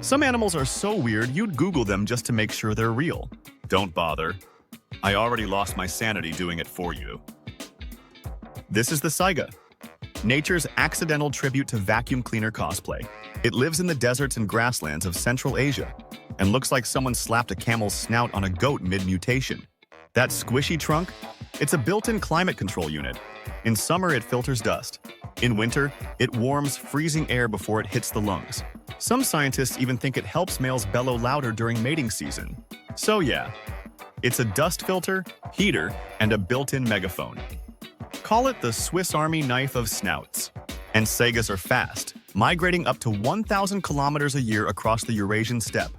Some animals are so weird you'd Google them just to make sure they're real. Don't bother. I already lost my sanity doing it for you. This is the Saiga, nature's accidental tribute to vacuum cleaner cosplay. It lives in the deserts and grasslands of Central Asia and looks like someone slapped a camel's snout on a goat mid-mutation. That squishy trunk? It's a built-in climate control unit. In summer, it filters dust. In winter, it warms freezing air before it hits the lungs. Some scientists even think it helps males bellow louder during mating season. So yeah, it's a dust filter, heater, and a built-in megaphone. Call it the Swiss Army knife of snouts. And Saigas are fast, migrating up to 1,000 kilometers a year across the Eurasian steppe.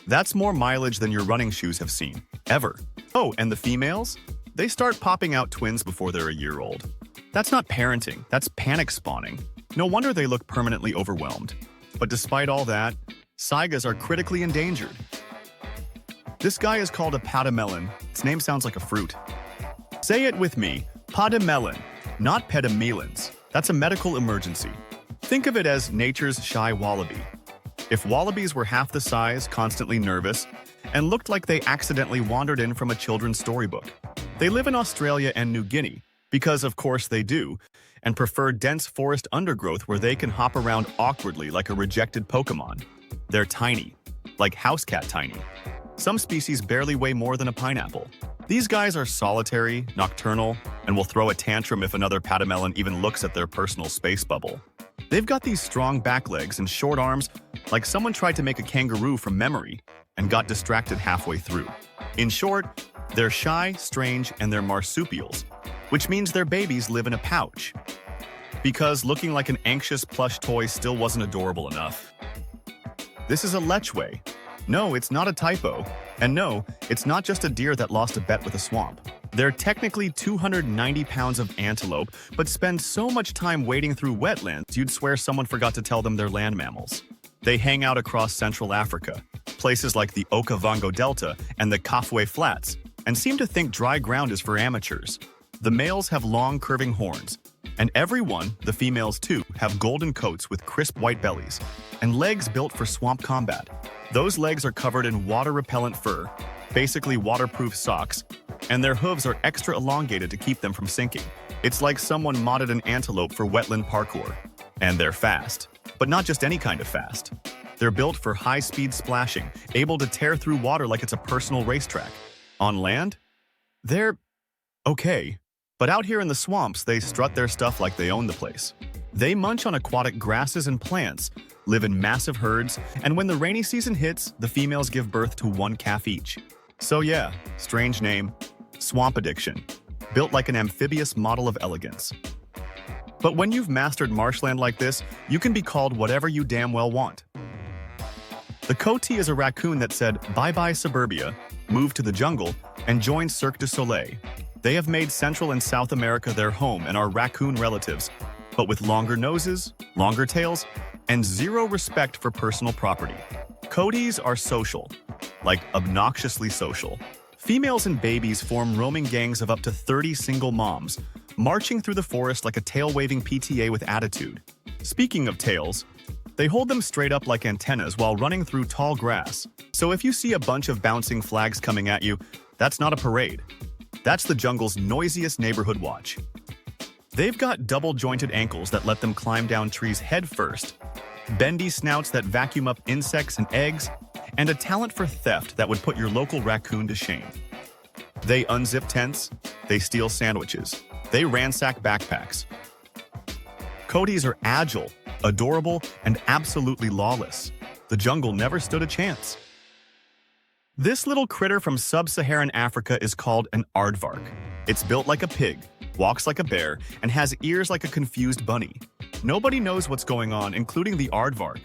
That's more mileage than your running shoes have seen, ever. Oh, and the females? They start popping out twins before they're a year old. That's not parenting, that's panic spawning. No wonder they look permanently overwhelmed. But despite all that, Saigas are critically endangered. This guy is called a Pademelon. Its name sounds like a fruit. Say it with me, Pademelon, not Pademelons. That's a medical emergency. Think of it as nature's shy wallaby. If wallabies were half the size, constantly nervous, and looked like they accidentally wandered in from a children's storybook. They live in Australia and New Guinea, because of course they do, and prefer dense forest undergrowth where they can hop around awkwardly like a rejected Pokemon. They're tiny, like house cat tiny. Some species barely weigh more than a pineapple. These guys are solitary, nocturnal, and will throw a tantrum if another Pademelon even looks at their personal space bubble. They've got these strong back legs and short arms, like someone tried to make a kangaroo from memory and got distracted halfway through. In short, they're shy, strange, and they're marsupials, which means their babies live in a pouch. Because looking like an anxious plush toy still wasn't adorable enough. This is a Lechwe. No, it's not a typo. And no, it's not just a deer that lost a bet with a swamp. They're technically 290 pounds of antelope, but spend so much time wading through wetlands you'd swear someone forgot to tell them they're land mammals. They hang out across Central Africa, places like the Okavango Delta and the Kafue Flats, and seem to think dry ground is for amateurs. The males have long curving horns, and every one, the females too, have golden coats with crisp white bellies, and legs built for swamp combat. Those legs are covered in water-repellent fur, basically waterproof socks, and their hooves are extra elongated to keep them from sinking. It's like someone modded an antelope for wetland parkour. And they're fast. But not just any kind of fast. They're built for high-speed splashing, able to tear through water like it's a personal racetrack. On land? They're okay. But out here in the swamps, they strut their stuff like they own the place. They munch on aquatic grasses and plants, live in massive herds, and when the rainy season hits, the females give birth to one calf each. So yeah, strange name, swamp addiction, built like an amphibious model of elegance. But when you've mastered marshland like this, you can be called whatever you damn well want. The Coati is a raccoon that said bye-bye suburbia, moved to the jungle, and joined Cirque du Soleil. They have made Central and South America their home and are raccoon relatives, but with longer noses, longer tails, and zero respect for personal property. Coatis are social, like obnoxiously social. Females and babies form roaming gangs of up to 30 single moms, marching through the forest like a tail-waving PTA with attitude. Speaking of tails, they hold them straight up like antennas while running through tall grass. So if you see a bunch of bouncing flags coming at you, that's not a parade. That's the jungle's noisiest neighborhood watch. They've got double-jointed ankles that let them climb down trees head first, bendy snouts that vacuum up insects and eggs, and a talent for theft that would put your local raccoon to shame. They unzip tents, they steal sandwiches, they ransack backpacks. Coatis are agile, adorable, and absolutely lawless. The jungle never stood a chance. This little critter from sub-Saharan Africa is called an aardvark. It's built like a pig, walks like a bear, and has ears like a confused bunny. Nobody knows what's going on, including the aardvark.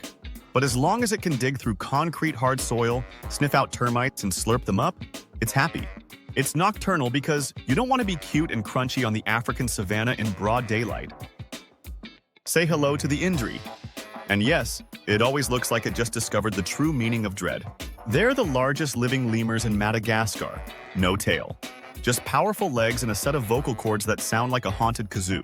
But as long as it can dig through concrete hard soil, sniff out termites, and slurp them up, it's happy. It's nocturnal because you don't want to be cute and crunchy on the African savanna in broad daylight. Say hello to the Indri. And yes, it always looks like it just discovered the true meaning of dread. They're the largest living lemurs in Madagascar. No tail. Just powerful legs and a set of vocal cords that sound like a haunted kazoo.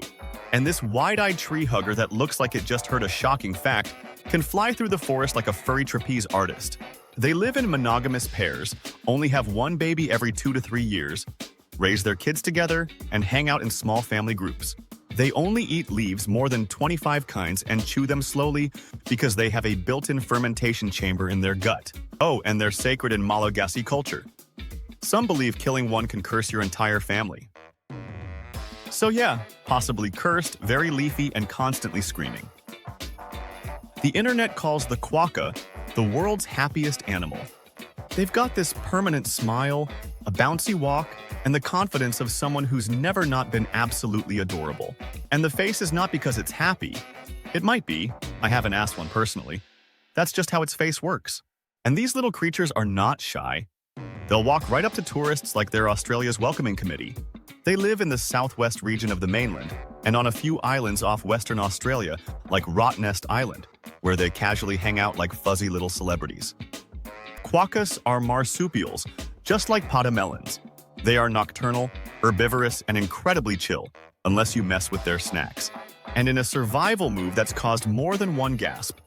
And this wide-eyed tree hugger that looks like it just heard a shocking fact can fly through the forest like a furry trapeze artist. They live in monogamous pairs, only have one baby every 2 to 3 years, raise their kids together, and hang out in small family groups. They only eat leaves, more than 25 kinds, and chew them slowly because they have a built-in fermentation chamber in their gut. Oh, and they're sacred in Malagasy culture. Some believe killing one can curse your entire family. So yeah, possibly cursed, very leafy, and constantly screaming. The internet calls the quokka the world's happiest animal. They've got this permanent smile, a bouncy walk, and the confidence of someone who's never not been absolutely adorable. And the face is not because it's happy. It might be. I haven't asked one personally. That's just how its face works. And these little creatures are not shy. They'll walk right up to tourists like they're Australia's welcoming committee. They live in the southwest region of the mainland and on a few islands off Western Australia like Rottnest Island, where they casually hang out like fuzzy little celebrities. Quokkas are marsupials, just like pademelons. They are nocturnal, herbivorous, and incredibly chill, unless you mess with their snacks. And in a survival move that's caused more than one gasp.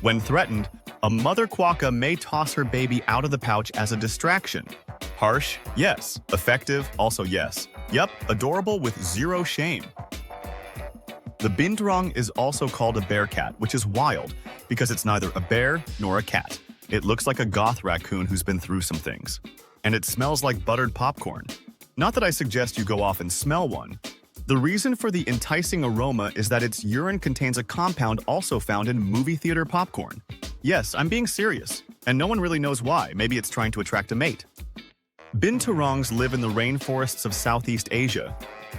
When threatened, a mother quokka may toss her baby out of the pouch as a distraction. Harsh? Yes. Effective? Also yes. Yup, adorable with zero shame. The Binturong is also called a bear cat, which is wild because it's neither a bear nor a cat. It looks like a goth raccoon who's been through some things. And it smells like buttered popcorn. Not that I suggest you go off and smell one. The reason for the enticing aroma is that its urine contains a compound also found in movie theater popcorn. Yes, I'm being serious, and no one really knows why. Maybe it's trying to attract a mate. Binturongs live in the rainforests of Southeast Asia,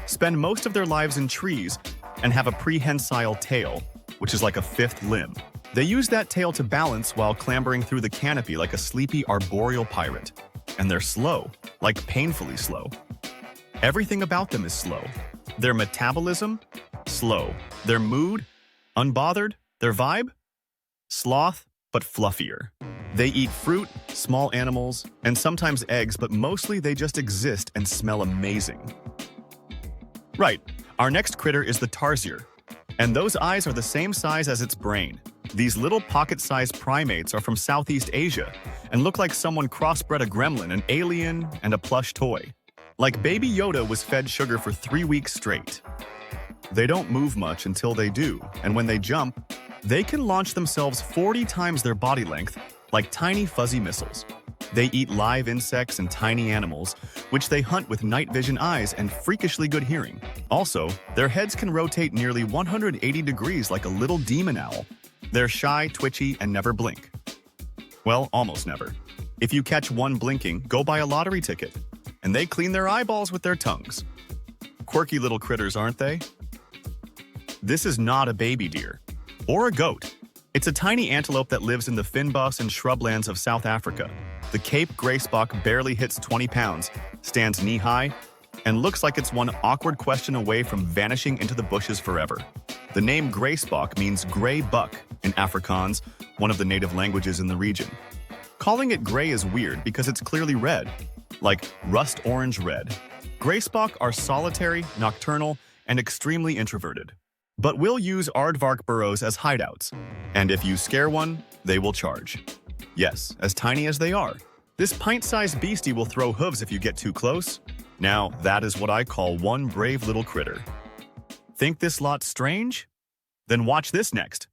spend most of their lives in trees, and have a prehensile tail, which is like a fifth limb. They use that tail to balance while clambering through the canopy like a sleepy arboreal pirate. And they're slow, like painfully slow. Everything about them is slow. Their metabolism? Slow. Their mood? Unbothered. Their vibe? Sloth, but fluffier. They eat fruit, small animals, and sometimes eggs, but mostly they just exist and smell amazing. Right, our next critter is the tarsier, and those eyes are the same size as its brain. These little pocket-sized primates are from Southeast Asia and look like someone crossbred a gremlin, an alien, and a plush toy. Like Baby Yoda was fed sugar for 3 weeks straight. They don't move much until they do, and when they jump, they can launch themselves 40 times their body length, like tiny fuzzy missiles. They eat live insects and tiny animals, which they hunt with night vision eyes and freakishly good hearing. Also, their heads can rotate nearly 180 degrees like a little demon owl. They're shy, twitchy, and never blink. Well, almost never. If you catch one blinking, go buy a lottery ticket. And they clean their eyeballs with their tongues. Quirky little critters, aren't they? This is not a baby deer. Or a goat. It's a tiny antelope that lives in the fynbos and shrublands of South Africa. The Cape Grysbok barely hits 20 pounds, stands knee-high, and looks like it's one awkward question away from vanishing into the bushes forever. The name Grysbok means gray buck in Afrikaans, one of the native languages in the region. Calling it gray is weird because it's clearly red, like rust orange red. Grysbok are solitary, nocturnal, and extremely introverted, but will use aardvark burrows as hideouts. And if you scare one, they will charge. Yes, as tiny as they are. This pint-sized beastie will throw hooves if you get too close. Now, that is what I call one brave little critter. Think this lot strange? Then watch this next.